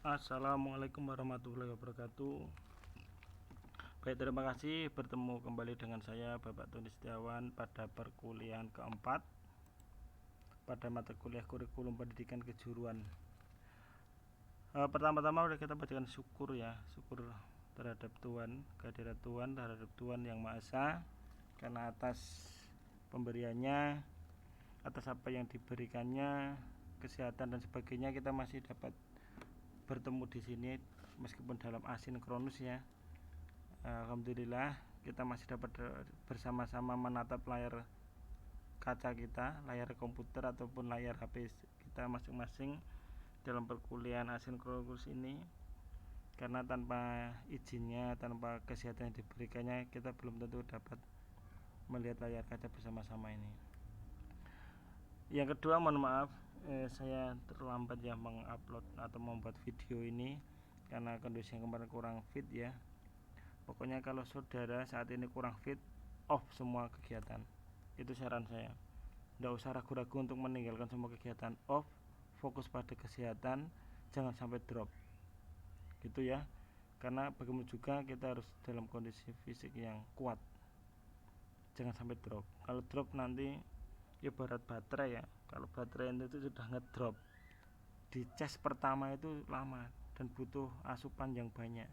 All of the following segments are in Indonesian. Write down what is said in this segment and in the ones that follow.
Assalamualaikum warahmatullahi wabarakatuh. Baik, terima kasih bertemu kembali dengan saya Bapak Tony Setiawan pada perkuliahan keempat pada mata kuliah kurikulum pendidikan kejuruan. Pertama-tama kita bacakan syukur ya, syukur terhadap Tuhan, kehadirat Tuhan, terhadap Tuhan yang Maha Esa, karena atas pemberiannya, atas apa yang diberikannya, kesehatan dan sebagainya, kita masih dapat bertemu di sini meskipun dalam asinkronus ya. Alhamdulillah kita masih dapat bersama-sama menatap layar kaca kita, layar komputer ataupun layar HP kita masing-masing dalam perkuliahan asinkronus ini, karena tanpa izinnya, tanpa kesehatan yang diberikannya, kita belum tentu dapat melihat layar kaca bersama-sama ini. Yang kedua, mohon maaf saya terlambat ya mengupload atau membuat video ini karena kondisi yang kemarin kurang fit ya. Pokoknya kalau saudara saat ini kurang fit, off semua kegiatan. Itu saran saya. Tidak usah ragu-ragu untuk meninggalkan semua kegiatan, off, fokus pada kesehatan, jangan sampai drop. Gitu ya. Karena bagaimana juga kita harus dalam kondisi fisik yang kuat. Jangan sampai drop. Kalau drop nanti ibarat baterai ya. Kalau baterai itu sudah ngedrop, di cas pertama itu lama dan butuh asupan yang banyak.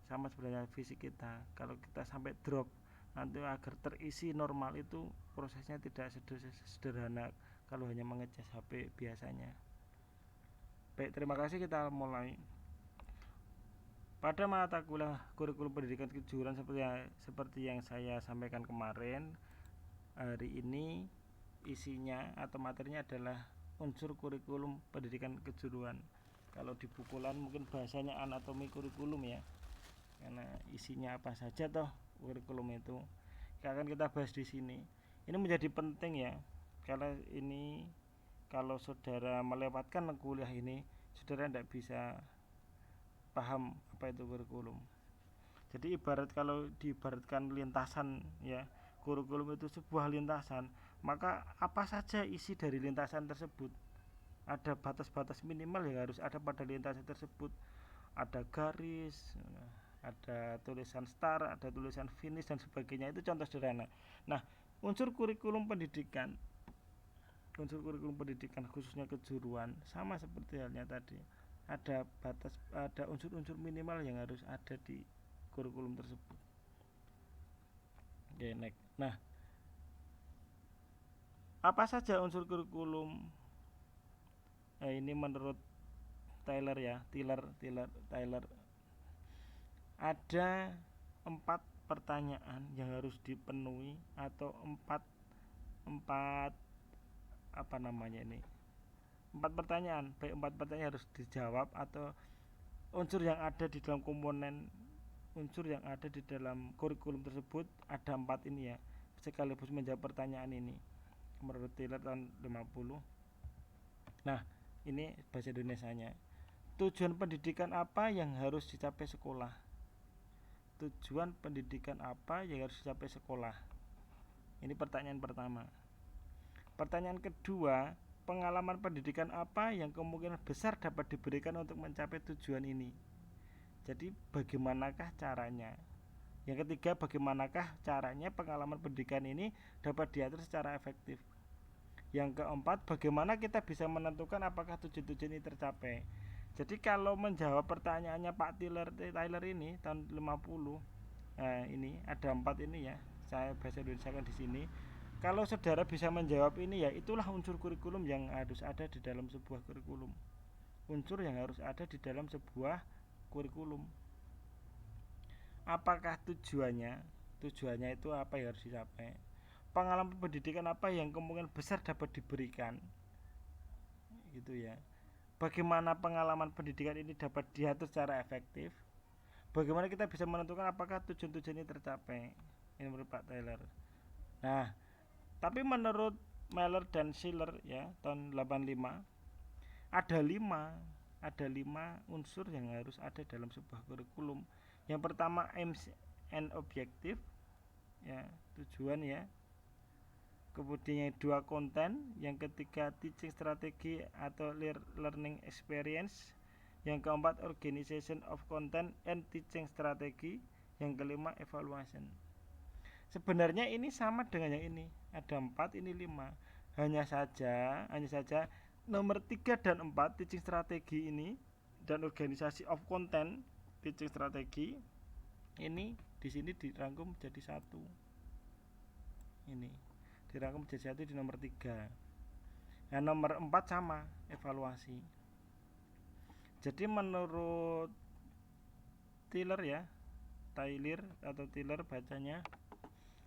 Sama sebenarnya fisik kita, kalau kita sampai drop nanti agar terisi normal itu prosesnya tidak sederhana kalau hanya mengecas HP biasanya. Baik, terima kasih, kita mulai. Pada mata kuliah kurikulum pendidikan kejuruan seperti yang saya sampaikan kemarin, hari ini isinya atau materinya adalah unsur kurikulum pendidikan kejuruan. Kalau di bukulan mungkin bahasanya anatomi kurikulum ya, karena isinya apa saja toh kurikulum itu akan kita bahas di sini. Ini menjadi penting ya, karena ini kalau saudara melewatkan kuliah ini, saudara tidak bisa paham apa itu kurikulum. Jadi kalau diibaratkan lintasan ya, kurikulum itu sebuah lintasan, maka apa saja isi dari lintasan tersebut, ada batas-batas minimal yang harus ada pada lintasan tersebut. Ada garis, ada tulisan star, ada tulisan finish dan sebagainya. Itu contoh sederhana. Nah, unsur kurikulum pendidikan khususnya kejuruan sama seperti halnya tadi. Ada unsur-unsur minimal yang harus ada di kurikulum tersebut. Oke, next. Nah, apa saja unsur kurikulum? Ini menurut Tyler ya, Tyler. Ada 4 pertanyaan yang harus dipenuhi atau empat apa namanya ini? 4 pertanyaan, baik 4 pertanyaan harus dijawab atau unsur yang ada di dalam komponen unsur yang ada di dalam kurikulum tersebut ada 4 ini ya, sekaligus menjawab pertanyaan ini menurut Tyler tahun 50. Nah, ini bahasa Indonesianya. Tujuan pendidikan apa yang harus dicapai sekolah? Tujuan pendidikan apa yang harus dicapai sekolah? Ini pertanyaan pertama. Pertanyaan kedua, pengalaman pendidikan apa yang kemungkinan besar dapat diberikan untuk mencapai tujuan ini? Jadi bagaimanakah caranya? Yang ketiga, bagaimanakah caranya pengalaman pendidikan ini dapat diatur secara efektif? Yang keempat, bagaimana kita bisa menentukan apakah tujuan-tujuan ini tercapai? Jadi kalau menjawab pertanyaannya Pak Tyler ini tahun 50, nah ini ada 4 ini ya, saya bahasa Indonesia kan di sini. Kalau saudara bisa menjawab ini ya, itulah unsur kurikulum yang harus ada di dalam sebuah kurikulum. Unsur yang harus ada di dalam sebuah kurikulum. Apakah tujuannya? Tujuannya itu apa yang harus dicapai? Pengalaman pendidikan apa yang kemungkinan besar dapat diberikan? Gitu ya. Bagaimana pengalaman pendidikan ini dapat diatur secara efektif? Bagaimana kita bisa menentukan apakah tujuan-tujuan ini tercapai? Ini menurut Pak Taylor. Nah, tapi menurut Meller dan Schiller ya tahun 85, ada 5 unsur yang harus ada dalam sebuah kurikulum. Yang pertama, aims and objective ya, tujuan ya. Kemudian yang 2, konten. Yang ketiga, teaching strategi atau learning experience. Yang keempat, organization of content and teaching strategy. Yang kelima, evaluation. Sebenarnya ini sama dengan yang ini. Ada 4, ini 5. Hanya saja nomor 3 dan 4 teaching strategi ini dan organisasi of content teaching strategi ini di sini dirangkum jadi satu. Ini dirangkum jadi satu di nomor 3. Nah, nomor 4 sama, evaluasi. Jadi menurut Tyler ya, Tyler atau Tyler bacanya,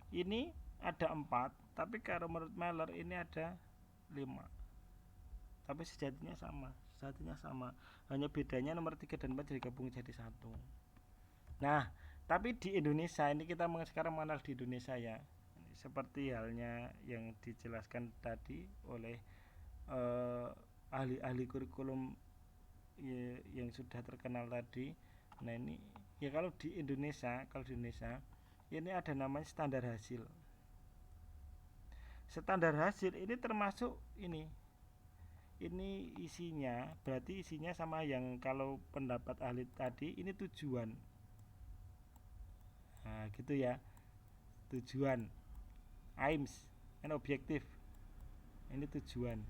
ini ada 4, tapi kalau menurut Meller ini ada 5. Tapi sejatinya sama. Hanya bedanya nomor 3 dan 4 digabung jadi satu. Nah, tapi di Indonesia ini kita sekarang mengenal di Indonesia ya. Seperti halnya yang dijelaskan tadi oleh ahli-ahli kurikulum yang sudah terkenal tadi. Nah, ini ya kalau di Indonesia ini ada namanya standar hasil. Standar hasil ini termasuk ini isinya, berarti isinya sama yang kalau pendapat ahli tadi, ini tujuan. Nah, gitu ya. Tujuan, aims, and objective. Ini tujuan.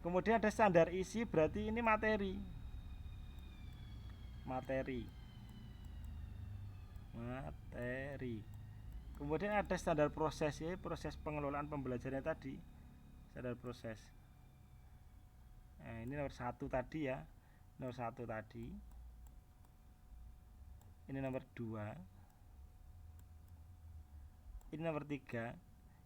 Kemudian ada standar isi, berarti ini materi. Kemudian ada standar proses ya, proses pengelolaan pembelajaran tadi. Standar proses. Nah, ini nomor 1 tadi ya. Nomor 1 tadi. Ini nomor 2. Ini nomor 3.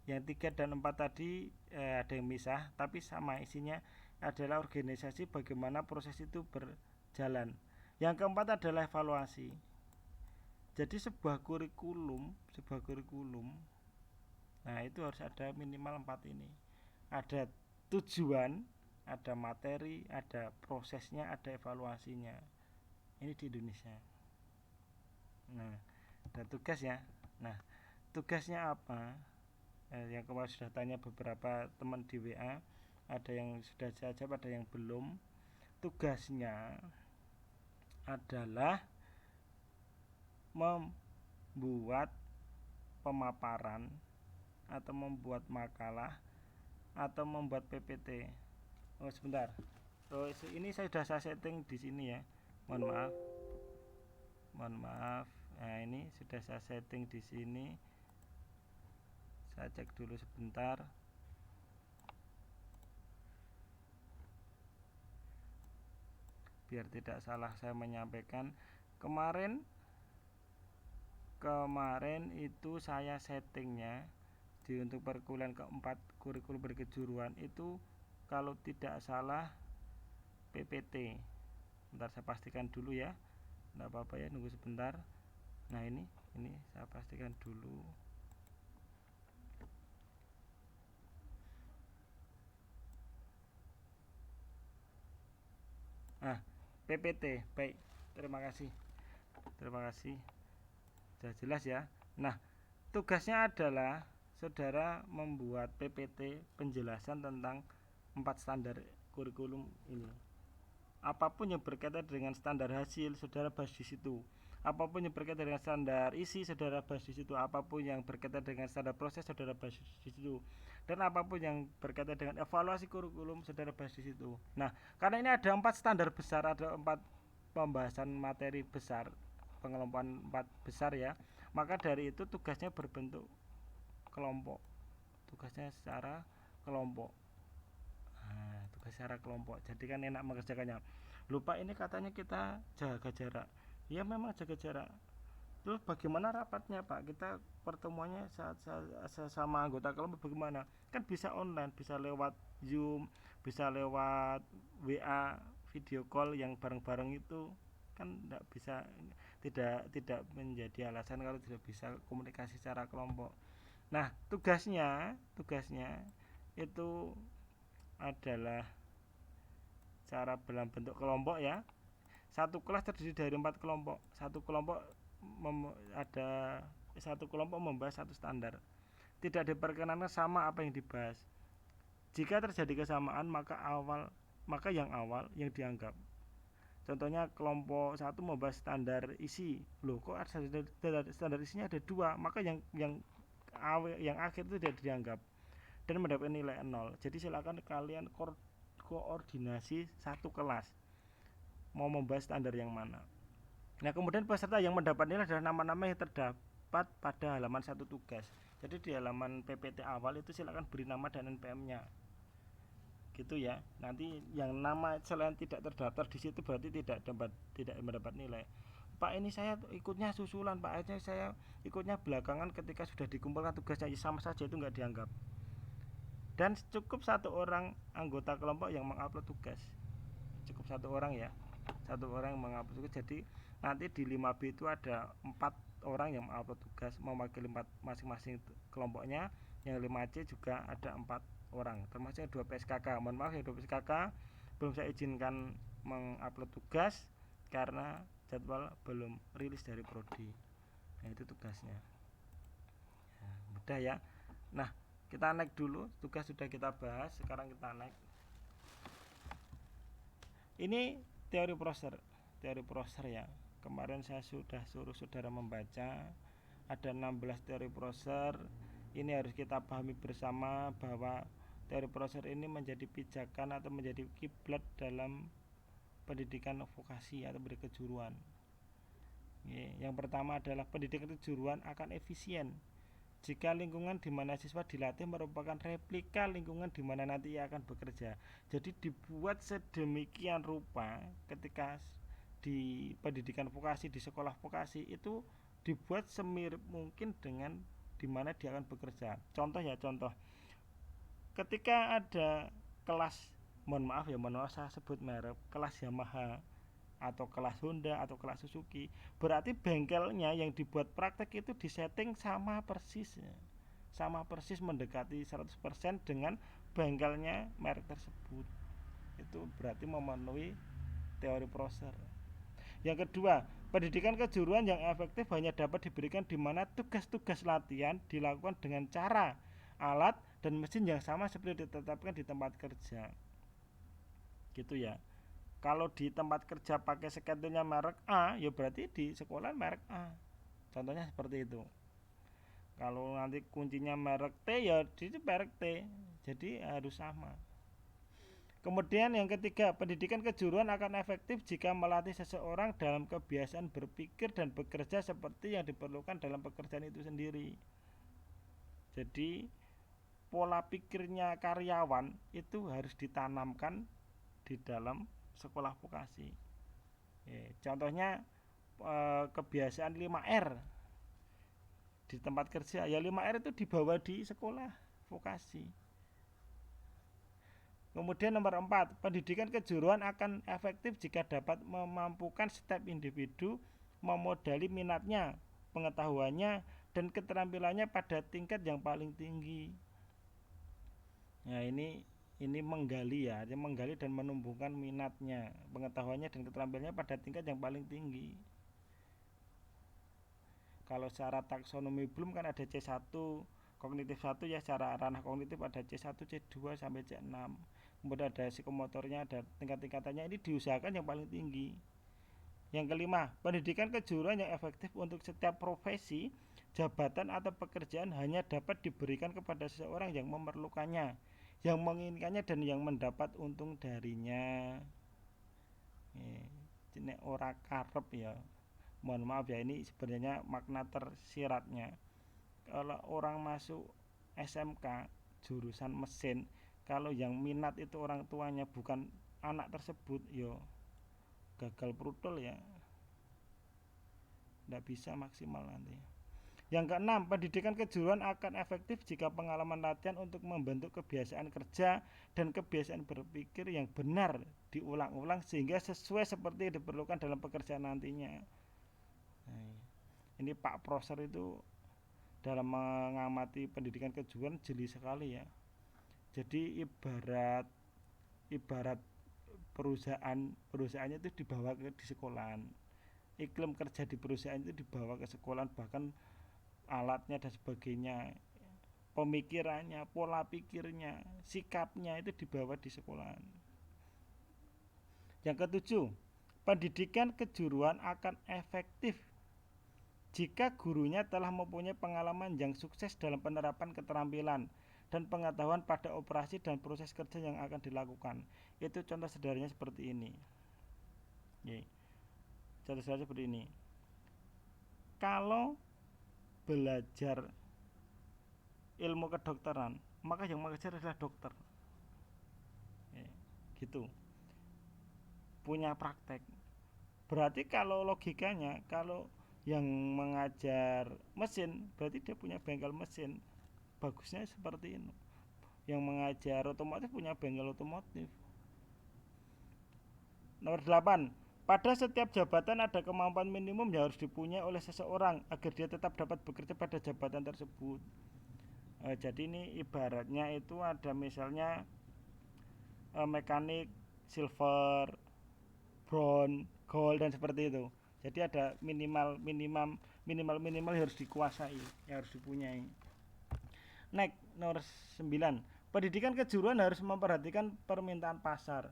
Yang 3 dan 4 tadi ada yang misah, tapi sama isinya adalah organisasi bagaimana proses itu berjalan. Yang keempat adalah evaluasi. Jadi sebuah kurikulum, nah itu harus ada minimal 4 ini. Ada tujuan, ada materi, ada prosesnya, ada evaluasinya. Ini di Indonesia. Nah, ada tugas ya. Nah, tugasnya apa? Yang kemarin sudah tanya beberapa teman di WA, ada yang sudah saya jawab, ada yang belum. Tugasnya adalah membuat pemaparan atau membuat makalah atau membuat PPT. Oh sebentar. Oh ini saya sudah setting di sini ya. Mohon maaf. Nah ini sudah saya setting di sini. Saya cek dulu sebentar. Biar tidak salah saya menyampaikan. Kemarin itu saya settingnya untuk perkuliahan keempat kurikulum berkejuruan itu kalau tidak salah PPT. Bentar saya pastikan dulu ya. Enggak apa-apa ya, nunggu sebentar. Nah, ini saya pastikan dulu. Nah, PPT. Baik. Terima kasih. Sudah jelas ya. Nah, tugasnya adalah saudara membuat PPT penjelasan tentang 4 standar kurikulum ini. Apapun yang berkaitan dengan standar hasil, saudara bahas di situ. Apapun yang berkaitan dengan standar isi, saudara bahas di situ. Apapun yang berkaitan dengan standar proses, saudara bahas di situ. Dan apapun yang berkaitan dengan evaluasi kurikulum, saudara bahas di situ. Nah, karena ini ada 4 standar besar, ada 4 pembahasan materi besar, pengelompokan 4 besar ya. Maka dari itu tugasnya berbentuk kelompok. Tugasnya secara kelompok. Nah, tugas secara kelompok. Jadi kan enak mengerjakannya. Lupa ini katanya kita jaga jarak. Ya memang jaga jarak. Terus bagaimana rapatnya Pak? Kita pertemuannya saat sama anggota kelompok bagaimana? Kan bisa online, bisa lewat Zoom, bisa lewat WA, video call yang bareng-bareng itu kan tidak menjadi alasan kalau tidak bisa komunikasi secara kelompok. Nah, tugasnya itu adalah cara dalam bentuk kelompok ya. Satu kelas terdiri dari 4 kelompok. Satu kelompok membahas satu standar. Tidak diperkenankan sama apa yang dibahas. Jika terjadi kesamaan maka yang awal yang dianggap. Contohnya kelompok 1 membahas standar isi. Loh, kok standar isinya ada 2, maka yang akhir itu tidak dianggap dan mendapat nilai 0. Jadi silakan kalian koordinasi satu kelas mau membahas standar yang mana. Nah, kemudian peserta yang mendapat nilai adalah nama-nama yang terdapat pada halaman 1 tugas. Jadi di halaman PPT awal itu silakan beri nama dan NPM-nya. Gitu ya. Nanti yang nama selain tidak terdaftar di situ berarti tidak mendapat nilai. Pak, ini saya ikutnya susulan, Pak, ini saya ikutnya belakangan, ketika sudah dikumpulkan tugasnya sama saja, itu nggak dianggap. Dan cukup 1 orang anggota kelompok yang mengupload tugas. Cukup 1 orang ya. 1 orang yang mengupload tugas. Jadi nanti di 5B itu ada 4 orang yang mengupload tugas mewakili masing-masing kelompoknya. Yang 5C juga ada 4 orang, termasuk 2 PSKK. Mohon maaf ya, 2 PSKK belum saya izinkan mengupload tugas karena jadwal belum rilis dari prodi. Nah, itu tugasnya. Ya, mudah ya. Nah, kita naik dulu, tugas sudah kita bahas, sekarang kita naik. Ini teori proser ya. Kemarin saya sudah suruh saudara membaca, ada 16 teori proser. Ini harus kita pahami bersama bahwa teori proser ini menjadi pijakan atau menjadi kiblat dalam pendidikan vokasi atau berkejuruan. Yang pertama adalah pendidikan kejuruan akan efisien jika lingkungan di mana siswa dilatih merupakan replika lingkungan di mana nanti ia akan bekerja. Jadi dibuat sedemikian rupa ketika di pendidikan vokasi, di sekolah vokasi itu dibuat semirip mungkin dengan di mana dia akan bekerja. Contoh, ketika ada kelas, mohon maaf saya sebut merek, kelas Yamaha atau kelas Honda atau kelas Suzuki, berarti bengkelnya yang dibuat praktek itu disetting sama persis mendekati 100% dengan bengkelnya merek tersebut. Itu berarti memenuhi teori proser. Yang kedua, pendidikan kejuruan yang efektif hanya dapat diberikan di mana tugas-tugas latihan dilakukan dengan cara, alat, dan mesin yang sama seperti ditetapkan di tempat kerja. Gitu ya. Kalau di tempat kerja pakai skedulnya merek A, ya berarti di sekolah merek A. Contohnya seperti itu. Kalau nanti kuncinya merek T, ya di merek T. Jadi harus sama. Kemudian yang ketiga, pendidikan kejuruan akan efektif jika melatih seseorang dalam kebiasaan berpikir dan bekerja seperti yang diperlukan dalam pekerjaan itu sendiri. Jadi pola pikirnya karyawan itu harus ditanamkan di dalam sekolah vokasi. Contohnya kebiasaan 5R di tempat kerja. Ya 5R itu dibawa di sekolah vokasi. Kemudian nomor 4, pendidikan kejuruan akan efektif jika dapat memampukan setiap individu memodali minatnya, pengetahuannya, dan keterampilannya pada tingkat yang paling tinggi. Nah, ini menggali ya, menggali dan menumbuhkan minatnya, pengetahuannya, dan keterampilannya pada tingkat yang paling tinggi. Kalau secara taksonomi Bloom kan ada C1, kognitif 1 ya, secara ranah kognitif ada C1, C2 sampai C6. Kemudian ada psikomotornya, ada tingkat-tingkatannya, ini diusahakan yang paling tinggi. Yang kelima, pendidikan kejuruan yang efektif untuk setiap profesi, jabatan atau pekerjaan hanya dapat diberikan kepada seseorang yang memerlukannya, yang menginginkannya, dan yang mendapat untung darinya. Ini ora karep ya. Mohon maaf ya, ini sebenarnya makna tersiratnya. Kalau orang masuk SMK jurusan mesin, kalau yang minat itu orang tuanya bukan anak tersebut, yo gagal brutal ya, tidak bisa maksimal nanti. Yang keenam, pendidikan kejuruan akan efektif jika pengalaman latihan untuk membentuk kebiasaan kerja dan kebiasaan berpikir yang benar diulang-ulang sehingga sesuai seperti yang diperlukan dalam pekerjaan nantinya. Nah, ini Pak Proser itu dalam mengamati pendidikan kejuruan jeli sekali ya. Jadi ibarat perusahaannya itu dibawa di sekolahan, iklim kerja di perusahaan itu dibawa ke sekolahan, bahkan alatnya dan sebagainya, pemikirannya, pola pikirnya, sikapnya itu dibawa di sekolahan. Yang ketujuh, Pendidikan kejuruan akan efektif jika gurunya telah mempunyai pengalaman yang sukses dalam penerapan keterampilan dan pengetahuan pada operasi dan proses kerja yang akan dilakukan. Itu contoh sederhananya seperti ini. Contoh sederhananya seperti ini. Kalau belajar ilmu kedokteran, maka yang mengajar adalah dokter. Gitu. Punya praktek. Berarti kalau logikanya, kalau yang mengajar mesin berarti dia punya bengkel mesin, bagusnya seperti ini. Yang mengajar otomotif punya bengkel otomotif. Nomor 8, pada setiap jabatan ada kemampuan minimum yang harus dipunyai oleh seseorang agar dia tetap dapat bekerja pada jabatan tersebut. Jadi ini ibaratnya itu ada misalnya mekanik silver, bronze, gold dan seperti itu. Jadi ada minimal yang harus dikuasai, yang harus dipunyai. Next, nomor 9. Pendidikan kejuruan harus memperhatikan permintaan pasar.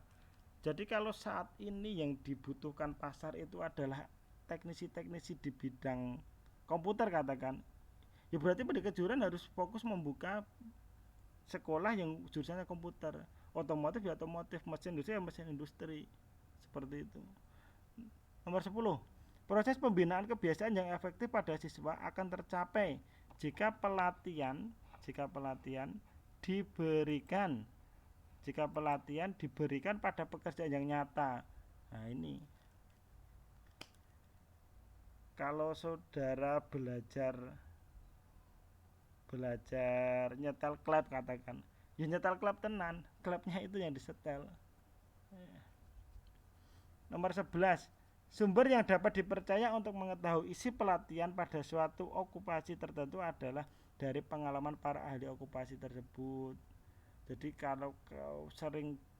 Jadi kalau saat ini yang dibutuhkan pasar itu adalah teknisi-teknisi di bidang komputer katakan, ya berarti pendidikan kejuruan harus fokus membuka sekolah yang jurusannya komputer, otomotif ya otomotif, mesin industri ya mesin industri, seperti itu. Nomor 10. Proses pembinaan kebiasaan yang efektif pada siswa akan tercapai jika pelatihan diberikan pada pekerjaan yang nyata. Nah ini, kalau saudara belajar nyetel klep katakan, ya nyetel klep tenan, klepnya itu yang disetel. Nomor 11. Sumber yang dapat dipercaya untuk mengetahui isi pelatihan pada suatu okupasi tertentu adalah dari pengalaman para ahli okupasi tersebut. Jadi kalau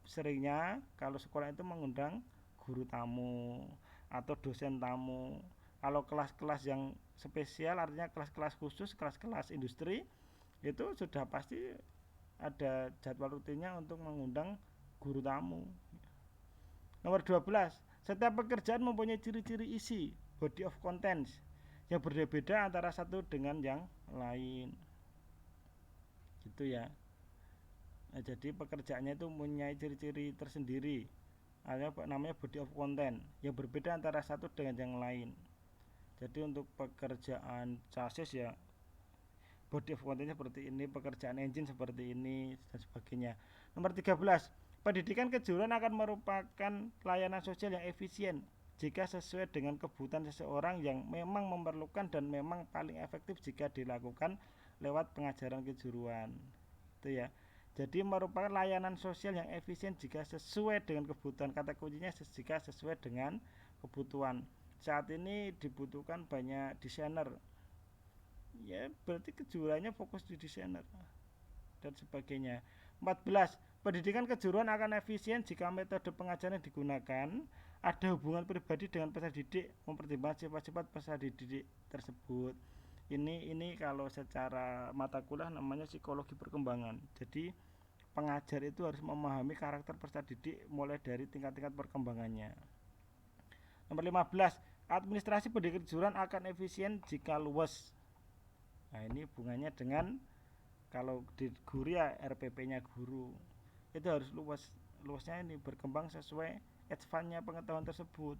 seringnya kalau sekolah itu mengundang guru tamu atau dosen tamu. Kalau kelas-kelas yang spesial artinya kelas-kelas khusus, kelas-kelas industri, itu sudah pasti ada jadwal rutinnya untuk mengundang guru tamu. Nomor 12. Setiap pekerjaan mempunyai ciri-ciri isi, body of contents, yang berbeda antara satu dengan yang lain. Gitu ya. Nah, jadi pekerjaannya itu mempunyai ciri-ciri tersendiri. Ada namanya body of content, yang berbeda antara satu dengan yang lain. Jadi untuk pekerjaan chassis ya body of contentnya seperti ini, pekerjaan engine seperti ini dan sebagainya. Nomor 13. Pendidikan kejuruan akan merupakan layanan sosial yang efisien jika sesuai dengan kebutuhan seseorang yang memang memerlukan dan memang paling efektif jika dilakukan lewat pengajaran kejuruan. Itu ya. Jadi merupakan layanan sosial yang efisien jika sesuai dengan kebutuhan. Kata kuncinya jika sesuai dengan kebutuhan. Saat ini dibutuhkan banyak desainer. Ya berarti kejuruannya fokus di desainer dan sebagainya. 14. Pendidikan kejuruan akan efisien jika metode pengajaran yang digunakan ada hubungan pribadi dengan peserta didik, mempertimbangkan sifat-sifat peserta didik tersebut. Ini kalau secara mata kuliah namanya psikologi perkembangan. Jadi pengajar itu harus memahami karakter peserta didik mulai dari tingkat-tingkat perkembangannya. Nomor 15. Administrasi pendidikan kejuruan akan efisien jika luas. Nah ini hubungannya dengan kalau di guru ya RPP-nya guru itu harus luasnya ini berkembang sesuai advance-nya pengetahuan tersebut.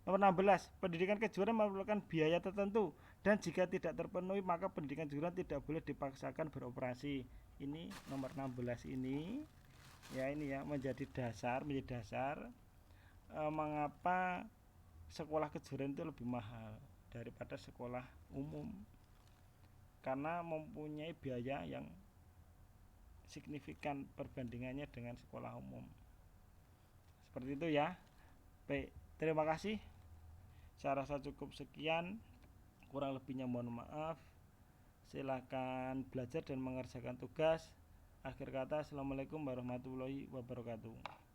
Nomor 16. Pendidikan kejuruan memerlukan biaya tertentu dan jika tidak terpenuhi maka pendidikan kejuruan tidak boleh dipaksakan beroperasi. Ini nomor 16 ini ya menjadi dasar mengapa sekolah kejuruan itu lebih mahal daripada sekolah umum, karena mempunyai biaya yang signifikan perbandingannya dengan sekolah umum. Seperti itu ya. Baik, terima kasih. Saya rasa cukup sekian. Kurang lebihnya mohon maaf. Silakan belajar dan mengerjakan tugas. Akhir kata, assalamualaikum warahmatullahi wabarakatuh.